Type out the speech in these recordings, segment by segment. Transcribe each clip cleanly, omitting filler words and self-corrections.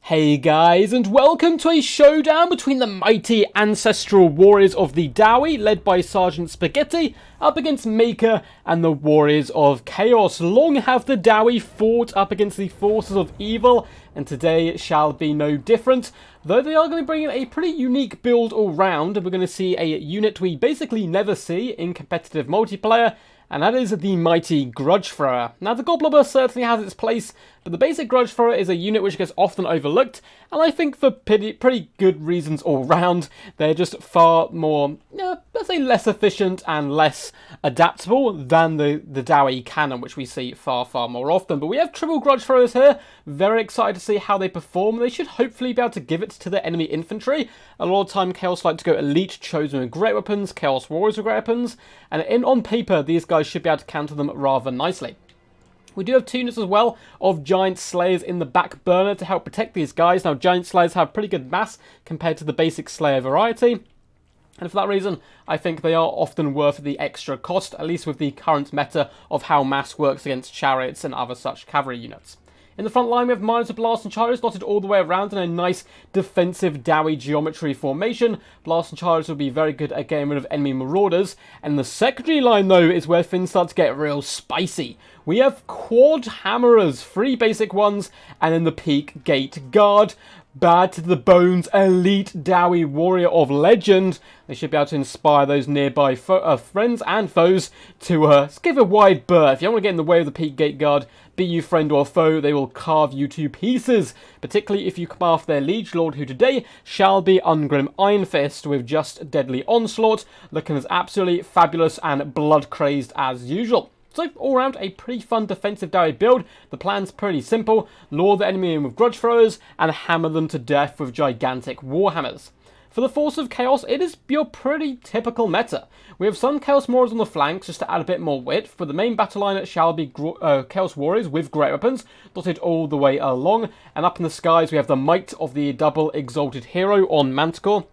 Hey guys, and welcome to a showdown between the mighty ancestral warriors of the Dowie, led by Sergeant Spaghetti, up against Maker and the warriors of Chaos. Long have the Dowie fought up against the forces of evil, and today shall be no different. Though they are going to bring in a pretty unique build all round, and we're going to see a unit we basically never see in competitive multiplayer, and that is the mighty Grudge Thrower. Now, the Goblobber certainly has its place, but the basic Grudge Thrower is a unit which gets often overlooked, and I think for pretty good reasons all round. They're just far more, let's say, less efficient and less adaptable than the Dowie cannon, which we see far more often. But we have triple Grudge Throwers here. Very excited to see how they perform. They should hopefully be able to give it to the enemy infantry. A lot of time, Chaos like to go Elite, Chosen with great weapons, Chaos Warriors with great weapons, and on paper, these guys should be able to counter them rather nicely. We do have two units as well of Giant Slayers in the back burner to help protect these guys. Now, Giant Slayers have pretty good mass compared to the basic Slayer variety, and for that reason, I think they are often worth the extra cost, at least with the current meta of how mass works against chariots and other such cavalry units. In the front line, we have miners of Blast and Chargers dotted all the way around in a nice defensive Dowie geometry formation. Blast and Chargers will be very good at getting rid of enemy marauders. And the secondary line, though, is where things start to get real spicy. We have quad hammerers, 3 basic ones, and then the Peak Gate Guard. Bad to the bones, elite Dowie warrior of legend. They should be able to inspire those nearby friends and foes to give a wide berth. If you don't want to get in the way of the Peak Gate Guard, be you friend or foe, they will carve you to pieces. Particularly if you come after their liege lord, who today shall be Ungrim Ironfist with just Deadly Onslaught, looking as absolutely fabulous and blood-crazed as usual. So, all around, a pretty fun defensive Dowie build. The plan's pretty simple. Lure the enemy in with Grudge Throwers and hammer them to death with gigantic Warhammers. For the Force of Chaos, it is your pretty typical meta. We have some Chaos Marauders on the flanks just to add a bit more width, but the main battle line shall be Chaos Warriors with great weapons, dotted all the way along. And up in the skies, we have the might of the double Exalted Hero on Manticore.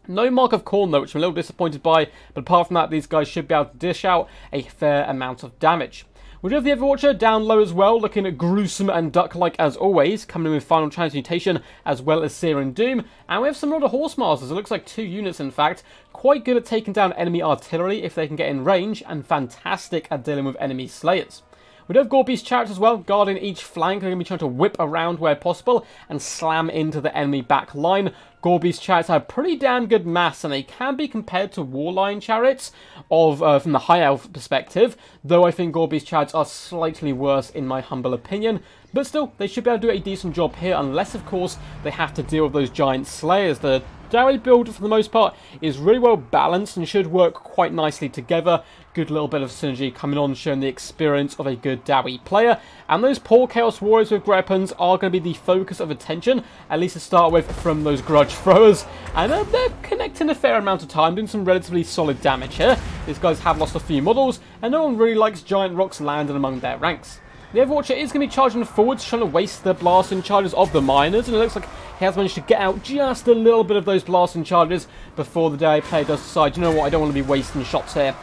No Mark of Khorne though, which I'm a little disappointed by, but apart from that, these guys should be able to dish out a fair amount of damage. We do have the Everwatcher down low as well, looking gruesome and duck-like as always, coming in with Final Transmutation as well as Searing Doom. And we have some other Horse Masters, it looks like 2 units in fact, quite good at taking down enemy artillery if they can get in range, and fantastic at dealing with enemy Slayers. We do have Gorebeast Chariots as well, guarding each flank. They're going to be trying to whip around where possible and slam into the enemy back line. Gorebeast Chariots have pretty damn good mass, and they can be compared to Warline Chariots from the High Elf perspective, though I think Gorebeast Chariots are slightly worse in my humble opinion. But still, they should be able to do a decent job here, unless, of course, they have to deal with those Giant Slayers. The Dowie build, for the most part, is really well balanced and should work quite nicely together. Good little bit of synergy coming on, showing the experience of a good Dowie player. And those poor Chaos Warriors with great weapons are going to be the focus of attention, at least to start with, from those Grudge Throwers. And they're connecting a fair amount of time, doing some relatively solid damage here. These guys have lost a few models, and no one really likes giant rocks landing among their ranks. The Everwatcher is going to be charging forwards, trying to waste the blasting charges of the miners, and it looks like he has managed to get out just a little bit of those blasting charges before the Dowie player does decide, you know what, I don't want to be wasting shots here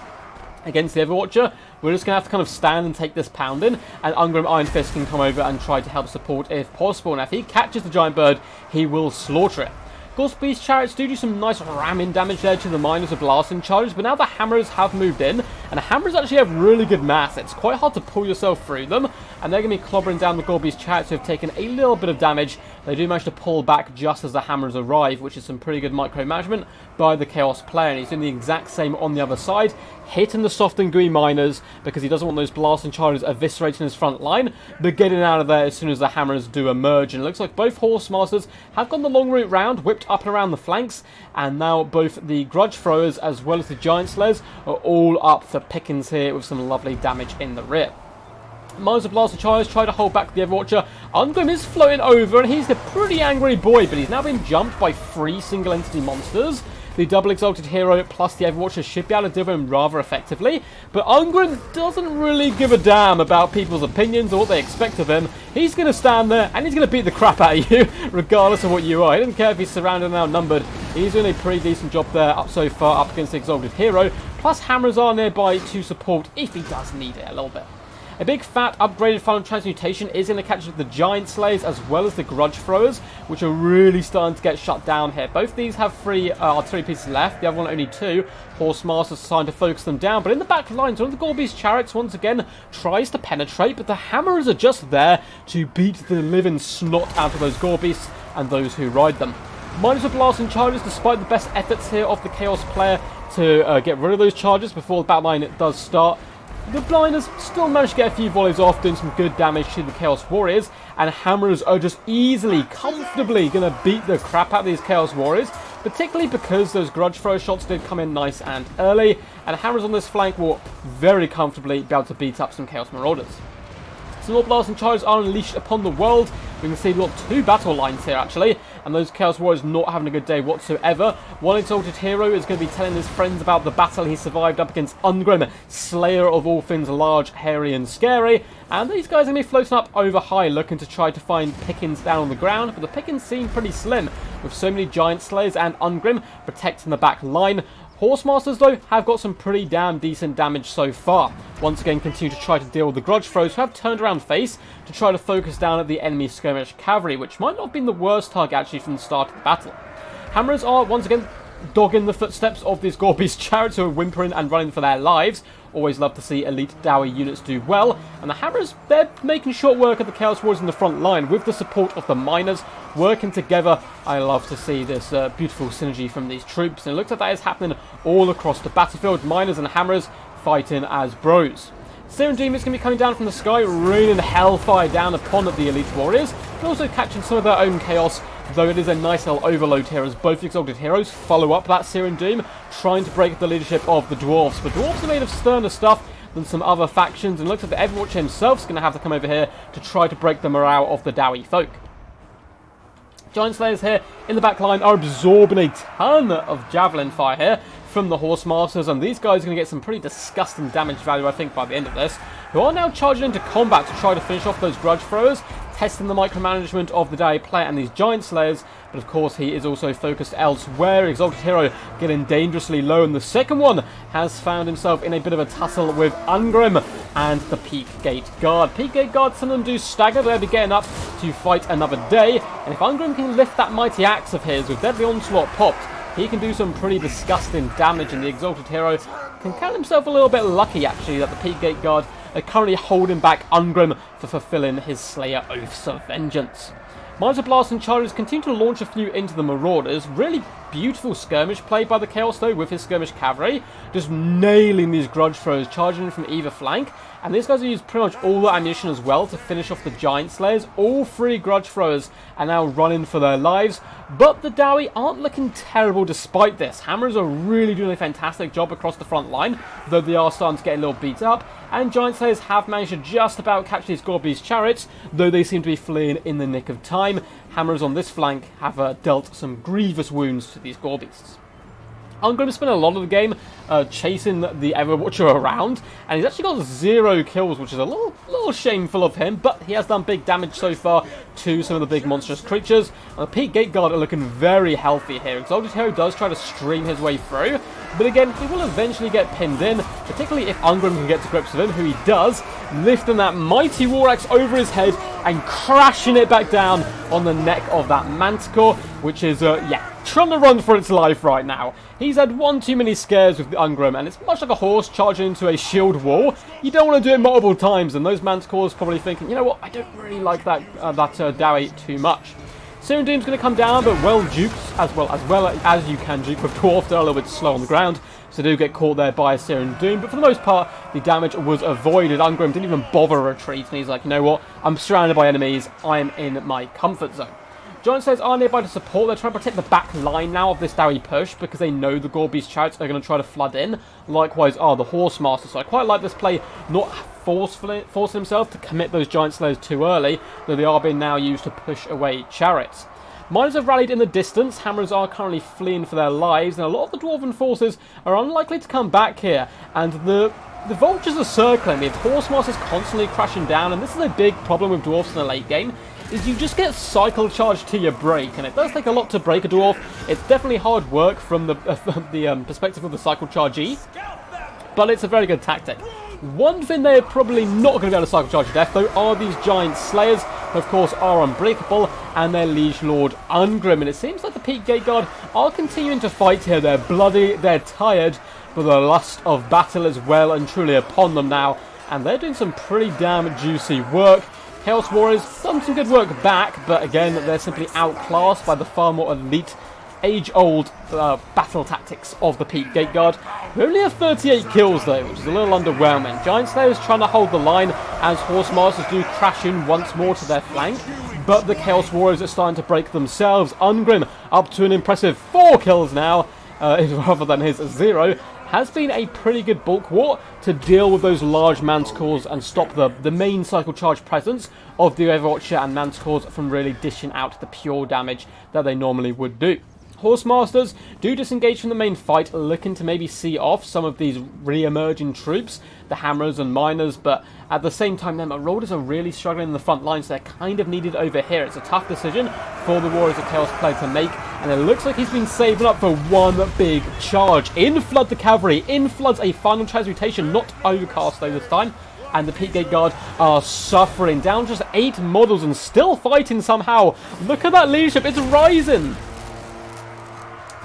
against the Everwatcher. We're just going to have to kind of stand and take this pounding, and Ungrim Ironfist can come over and try to help support if possible. Now, if he catches the giant bird, he will slaughter it. Gorebeast Chariots do some nice ramming damage there to the miners with blasting charges, but now the hammers have moved in, and the hammers actually have really good mass. It's quite hard to pull yourself through them, and they're going to be clobbering down the Gorebeast Chariots who have taken a little bit of damage. They do manage to pull back just as the hammers arrive, which is some pretty good micromanagement by the Chaos player, and he's doing the exact same on the other side, hitting the soft and gooey miners because he doesn't want those blasting charges eviscerating his front line, but getting out of there as soon as the hammers do emerge. And it looks like both Horse Masters have gone the long route round, whipped up and around the flanks, and now both the Grudge Throwers as well as the Giant Slayers are all up for pickings here with some lovely damage in the rear. Miners of Blast and Chargers try to hold back the Everwatcher. Ungrim is floating over, and he's a pretty angry boy, but he's now been jumped by 3 single entity monsters. The double Exalted Hero plus the Everwatcher should be able to deal with him rather effectively, but Ungrim doesn't really give a damn about people's opinions or what they expect of him. He's going to stand there and he's going to beat the crap out of you, regardless of what you are. He doesn't care if he's surrounded and outnumbered. He's doing a pretty decent job there up so far up against the Exalted Hero, plus hammers are nearby to support if he does need it a little bit. A big fat upgraded final transmutation is going to catch the Giant Slayers as well as the Grudge Throwers, which are really starting to get shut down here. Both these have 3 artillery pieces left, the other one only 2. Horsemasters are trying to focus them down, but in the back lines, one of the Gorby's chariots once again tries to penetrate, but the Hammerers are just there to beat the living snot out of those Gorbeasts and those who ride them. Minus a blast and charges, despite the best efforts here of the Chaos player to get rid of those charges before the battle line does start. The Blinders still managed to get a few volleys off, doing some good damage to the Chaos Warriors, and Hammerers are just easily, comfortably going to beat the crap out of these Chaos Warriors, particularly because those Grudge Throw shots did come in nice and early, and Hammerers on this flank will very comfortably be able to beat up some Chaos Marauders. Some more blasts and charges are unleashed upon the world. We can see we've got 2 battle lines here actually, and those Chaos Warriors not having a good day whatsoever. One exalted hero is going to be telling his friends about the battle he survived up against Ungrim, slayer of all things large, hairy and scary, and these guys are going to be floating up over high looking to try to find pickings down on the ground, but the pickings seem pretty slim with so many Giant Slayers and Ungrim protecting the back line. Horsemasters, though, have got some pretty damn decent damage so far. Once again, continue to try to deal with the Grudge Throws, who have turned around face to try to focus down at the enemy skirmish cavalry, which might not have been the worst target actually from the start of the battle. Hammerers are once again dogging the footsteps of these Gorby's chariots who are whimpering and running for their lives. Always love to see elite Dowie units do well. And the Hammerers, they're making short work of the Chaos Warriors in the front line with the support of the Miners working together. I love to see this beautiful synergy from these troops. And it looks like that is happening all across the battlefield. Miners and Hammerers fighting as bros. Serum Doom is going to be coming down from the sky, raining hellfire down upon the elite warriors, but also catching some of their own chaos, though it is a nice little overload here as both exalted heroes follow up that Serum Doom, trying to break the leadership of the Dwarfs. But Dwarfs are made of sterner stuff than some other factions, and it looks like the Everwatch himself is going to have to come over here to try to break the morale of the Dowie folk. Giant Slayers here in the back line are absorbing a ton of javelin fire here from the Horsemasters, and these guys are going to get some pretty disgusting damage value, I think, by the end of this, who are now charging into combat to try to finish off those Grudge Throwers, testing the micromanagement of the Dowie player and these Giant Slayers, but of course he is also focused elsewhere. Exalted Hero getting dangerously low, and the second one has found himself in a bit of a tussle with Ungrim and the Peak Gate Guard. Peak Gate Guard, some of them do stagger, they'll be getting up to fight another day, and if Ungrim can lift that mighty axe of his with Deadly Onslaught popped, he can do some pretty disgusting damage, and the Exalted Hero can count himself a little bit lucky actually that the Peak Gate Guard are currently holding back Ungrim for fulfilling his Slayer Oaths of Vengeance. Minor Blast and Chargers continue to launch a few into the Marauders. Really beautiful skirmish played by the Chaos though with his skirmish cavalry, just nailing these Grudge Throws, charging in from either flank. And these guys have used pretty much all the ammunition as well to finish off the Giant Slayers. All 3 Grudge Throwers are now running for their lives, but the Dowie aren't looking terrible despite this. Hammerers are really doing a fantastic job across the front line, though they are starting to get a little beat up. And Giant Slayers have managed to just about catch these Gorby's chariots, though they seem to be fleeing in the nick of time. Hammerers on this flank have dealt some grievous wounds to these Gorbeasts. Ungrim spent a lot of the game chasing the Everwatcher around, and he's actually got 0 kills, which is a little shameful of him, but he has done big damage so far to some of the big monstrous creatures. And the Peak Gate Guard are looking very healthy here. Exalted Hero does try to stream his way through, but again, he will eventually get pinned in, particularly if Ungrim can get to grips with him, who he does, lifting that mighty War Axe over his head and crashing it back down on the neck of that Manticore, which is, trying to run for its life right now. He's had one too many scares with the Ungrim, and it's much like a horse charging into a shield wall. You don't want to do it multiple times, and those Manticores probably thinking, you know what, I don't really like that Dowie too much. Serum Doom's going to come down, but well duped, as well as you can dupe with Dwarf. They're a little bit slow on the ground, so they do get caught there by Serum Doom, but for the most part, the damage was avoided. Ungrim didn't even bother retreat, and he's like, you know what, I'm surrounded by enemies, I'm in my comfort zone. Giant Slayers are nearby to support. They're trying to protect the back line now of this Dowie push because they know the Gorby's chariots are going to try to flood in. Likewise are the Horsemasters. So I quite like this play not forcing himself to commit those Giant Slayers too early, though they are being now used to push away chariots. Miners have rallied in the distance. Hammerers are currently fleeing for their lives, and a lot of the Dwarven forces are unlikely to come back here. And the Vultures are circling. The Horsemasters constantly crashing down, and this is a big problem with Dwarfs in the late game, is you just get cycle charged to your break, and it does take a lot to break a Dwarf. It's definitely hard work from the perspective of the cycle chargee, but it's a very good tactic. One thing they're probably not going to be able to cycle charge to death, though, are these giant slayers, who of course are unbreakable, and their liege lord Ungrim. And it seems like the Peak Gate Guard are continuing to fight here. They're bloody, they're tired, but the lust of battle is well and truly upon them now, and they're doing some pretty damn juicy work. Chaos Warriors done some good work back, but again, they're simply outclassed by the far more elite, age-old battle tactics of the Peak Gate Guard. We only have 38 kills though, which is a little underwhelming. Giant Slayers trying to hold the line as Horse Masters do crash in once more to their flank, but the Chaos Warriors are starting to break themselves. Ungrim up to an impressive 4 kills now, rather than his 0. Has been a pretty good bulk war to deal with those large Manticores and stop the main cycle charge presence of the Overwatcher and Manticores from really dishing out the pure damage that they normally would do. Horse Masters do disengage from the main fight, looking to maybe see off some of these re-emerging troops, the Hammerers and Miners, but at the same time, the Marauders are really struggling in the front line, so they're kind of needed over here. It's a tough decision for the Warriors of Chaos player to make, and it looks like he's been saving up for one big charge. In flood the cavalry, in floods a final transmutation, not overcast though this time, and the Peak Gate Guard are suffering. Down just 8 models and still fighting somehow. Look at that leadership, it's rising!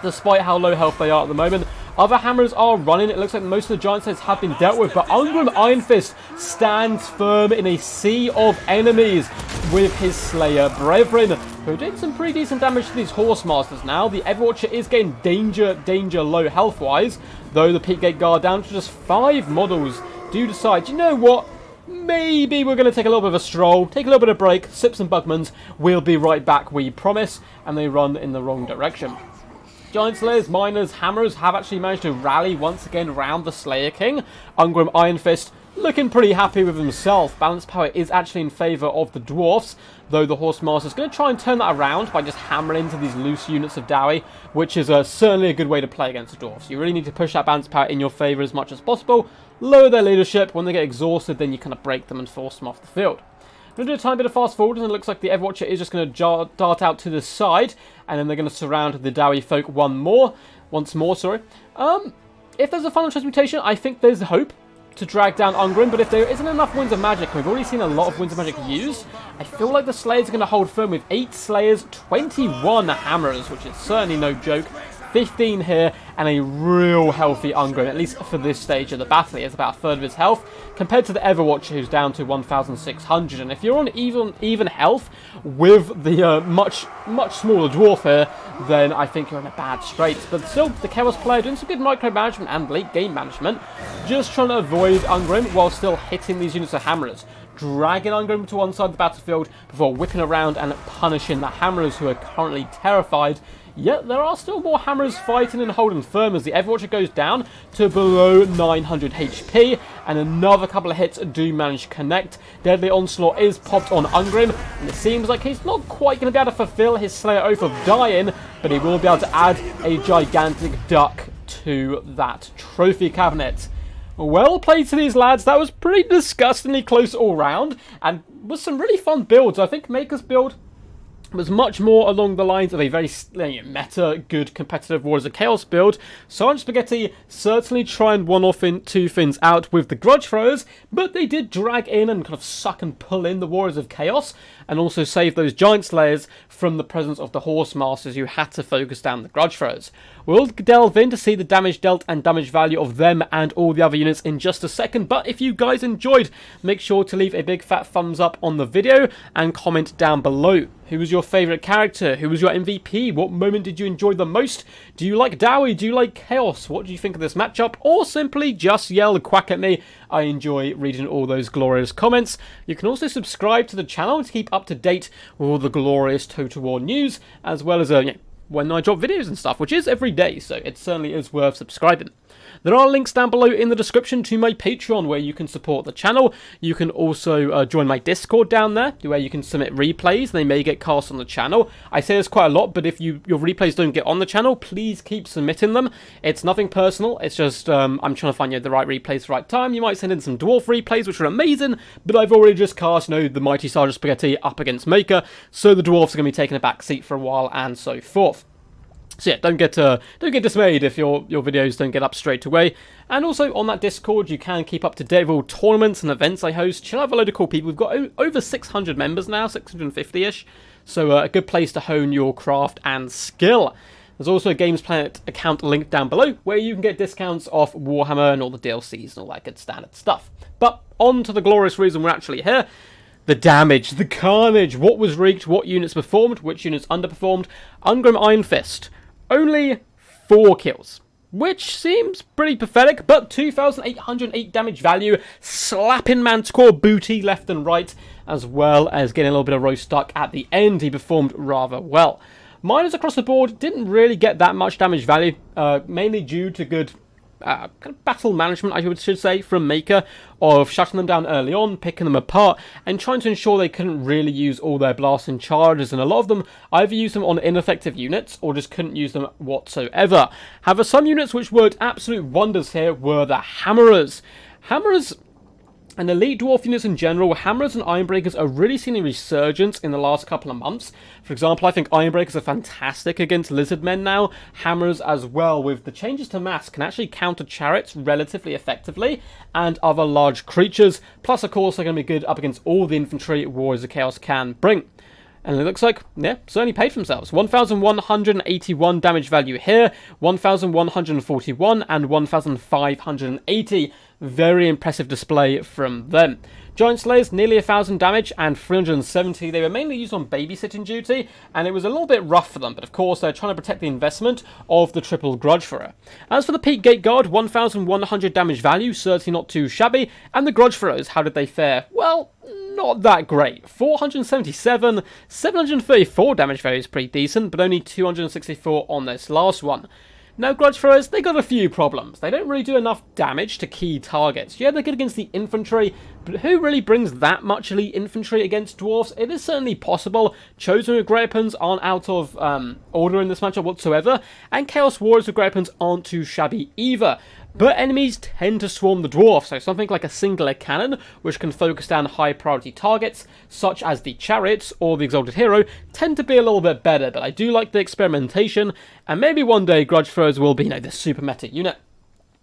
Despite how low health they are at the moment. Other Hammers are running. It looks like most of the Giant Slayers have been dealt with, but Ungrim Iron Fist stands firm in a sea of enemies with his Slayer brethren, who did some pretty decent damage to these Horse Masters now. The Everwatcher is getting danger low health-wise, though the Peak Gate Guard down to just 5 models do decide, you know what? Maybe we're going to take a little bit of a stroll, take a little bit of a break, sip some Bugmans. We'll be right back, we promise. And they run in the wrong direction. Giant Slayers, Miners, Hammers have actually managed to rally once again around the Slayer King. Ungrim Iron Fist looking pretty happy with himself. Balance power is actually in favour of the Dwarfs, though the Horse Master is going to try and turn that around by just hammering into these loose units of Dowie, which is certainly a good way to play against the Dwarfs. You really need to push that balance power in your favour as much as possible, lower their leadership. When they get exhausted, then you kind of break them and force them off the field. I'm going to do a tiny bit of fast forward, and it looks like the Everwatcher is just going to dart out to the side, and then they're going to surround the Dowie folk once more. If there's a final transmutation, I think there's hope to drag down Ungrim, but if there isn't enough Winds of Magic, and we've already seen a lot of Winds of Magic used, I feel like the Slayers are going to hold firm with 8 Slayers, 21 Hammerers, which is certainly no joke. 15 here, and a real healthy Ungrim, at least for this stage of the battle. He has about a third of his health, compared to the Everwatcher, who's down to 1,600. And if you're on even health with the much smaller Dwarf here, then I think you're in a bad straits. But still, the Chaos player doing some good micromanagement and late game management, just trying to avoid Ungrim while still hitting these units of Hammerers, dragging Ungrim to one side of the battlefield before whipping around and punishing the Hammerers, who are currently terrified. Yet there are still more Hammers fighting and holding firm as the Everwatcher goes down to below 900 HP, and another couple of hits do manage to connect. Deadly Onslaught is popped on Ungrim, and it seems like he's not quite going to be able to fulfill his Slayer Oath of Dying, but he will be able to add a gigantic duck to that trophy cabinet. Well played to these lads. That was pretty disgustingly close all round, and was some really fun builds. I think Maker's build was much more along the lines of a very meta, good, competitive Warriors of Chaos build. Sergeant Spaghetti certainly try and one-off two things out with the Grudge Throwers, but they did drag in and kind of suck and pull in the Warriors of Chaos, and also save those Giant Slayers from the presence of the Horse Masters, who had to focus down the Grudge Throwers. We'll delve in to see the damage dealt and damage value of them and all the other units in just a second, but if you guys enjoyed, make sure to leave a big fat thumbs up on the video and comment down below. Who was your favourite character? Who was your MVP? What moment did you enjoy the most? Do you like Dowie? Do you like Chaos? What do you think of this matchup? Or simply just yell quack at me. I enjoy reading all those glorious comments. You can also subscribe to the channel to keep up to date with all the glorious Total War news, as well as when I drop videos and stuff, which is every day, so it certainly is worth subscribing. There are links down below in the description to my Patreon, where you can support the channel. You can also join my Discord down there, where you can submit replays. They may get cast on the channel. I say this quite a lot, but if your replays don't get on the channel, please keep submitting them. It's nothing personal. It's just I'm trying to find the right replays at the right time. You might send in some Dwarf replays, which are amazing, but I've already just cast, the mighty Sergeant Spaghetti up against Maker, so the Dwarfs are going to be taking a back seat for a while, and so forth. So yeah, don't get dismayed if your videos don't get up straight away. And also on that Discord, you can keep up to date with all tournaments and events I host. Chill out with a load of cool people. We've got over 600 members now, 650-ish. So a good place to hone your craft and skill. There's also a Games Planet account linked down below where you can get discounts off Warhammer and all the DLCs and all that good standard stuff. But on to the glorious reason we're actually here. The damage, the carnage, what was wreaked, what units performed, which units underperformed. Ungrim Iron Fist. Only 4 kills, which seems pretty pathetic, but 2,808 damage value, slapping Manticore booty left and right, as well as getting a little bit of roast duck at the end. He performed rather well. Miners across the board didn't really get that much damage value, mainly due to good kind of battle management, I should say, from Maker, of shutting them down early on, picking them apart, and trying to ensure they couldn't really use all their blasting charges, and a lot of them either used them on ineffective units, or just couldn't use them whatsoever. However, some units which worked absolute wonders here were the Hammerers. Hammerers and elite dwarf units in general, Hammers and Ironbreakers are really seeing a resurgence in the last couple of months. For example, I think Ironbreakers are fantastic against Lizardmen now. Hammers as well, with the changes to mass, can actually counter chariots relatively effectively and other large creatures. Plus, of course, they're going to be good up against all the infantry Warriors of Chaos can bring. And it looks like, yeah, certainly paid for themselves. 1,181 damage value here, 1,141 and 1,580. Very impressive display from them. Giant Slayers, nearly 1,000 damage and 370. They were mainly used on babysitting duty, and it was a little bit rough for them, but of course they're trying to protect the investment of the triple Grudge Thrower. As for the Peak Gate Guard, 1,100 damage value, certainly not too shabby. And the Grudge Throwers, how did they fare? Well, not that great. 477, 734 damage value is pretty decent, but only 264 on this last one. Now, Grudge Throwers, they got a few problems. They don't really do enough damage to key targets. Yeah, they're good against the infantry, but who really brings that much elite infantry against dwarfs? It is certainly possible. Chosen with great weapons aren't out of order in this matchup whatsoever, and Chaos Warriors with great weapons aren't too shabby either. But enemies tend to swarm the dwarf, so something like a singular cannon, which can focus down high priority targets, such as the chariots or the exalted hero, tend to be a little bit better, but I do like the experimentation, and maybe one day Grudge Throwers will be, the super meta unit.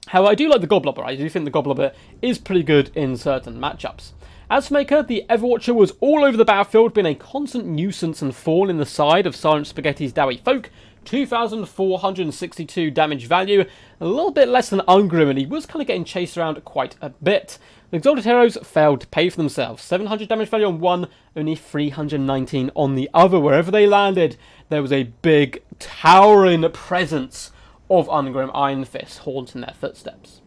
However, I do like the Goblobber. I do think the Goblobber is pretty good in certain matchups. As for Maker, the Everwatcher was all over the battlefield, being a constant nuisance and thorn in the side of Sergeant Spaghetti's Dowie folk. 2,462 damage value, a little bit less than Ungrim, and he was kind of getting chased around quite a bit. The Exalted Heroes failed to pay for themselves. 700 damage value on one, only 319 on the other. Wherever they landed, there was a big, towering presence of Ungrim Iron Fist haunting their footsteps.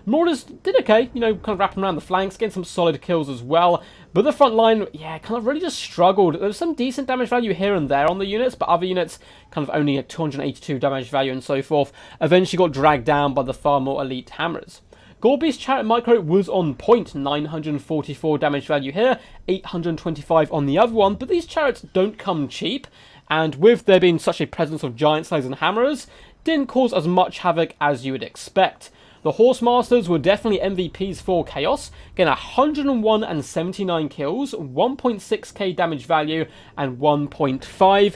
Marauders did okay, kind of wrapping around the flanks, getting some solid kills as well. But the front line, kind of really just struggled. There was some decent damage value here and there on the units, but other units kind of only at 282 damage value and so forth, eventually got dragged down by the far more elite Hammerers. Gorebeast's Chariot Micro was on point, 944 damage value here, 825 on the other one, but these chariots don't come cheap, and with there being such a presence of Giant Slayers and Hammerers, didn't cause as much havoc as you would expect. The Horse Masters were definitely MVPs for Chaos, getting 101 and 79 kills, 1.6k damage value, and 1.5.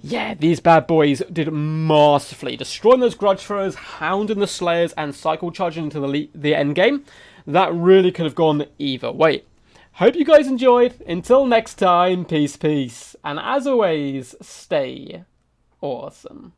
Yeah, these bad boys did masterfully, destroying those Grudge Throwers, hounding the Slayers, and cycle charging into the endgame. That really could have gone either way. Hope you guys enjoyed. Until next time, peace, peace. And as always, stay awesome.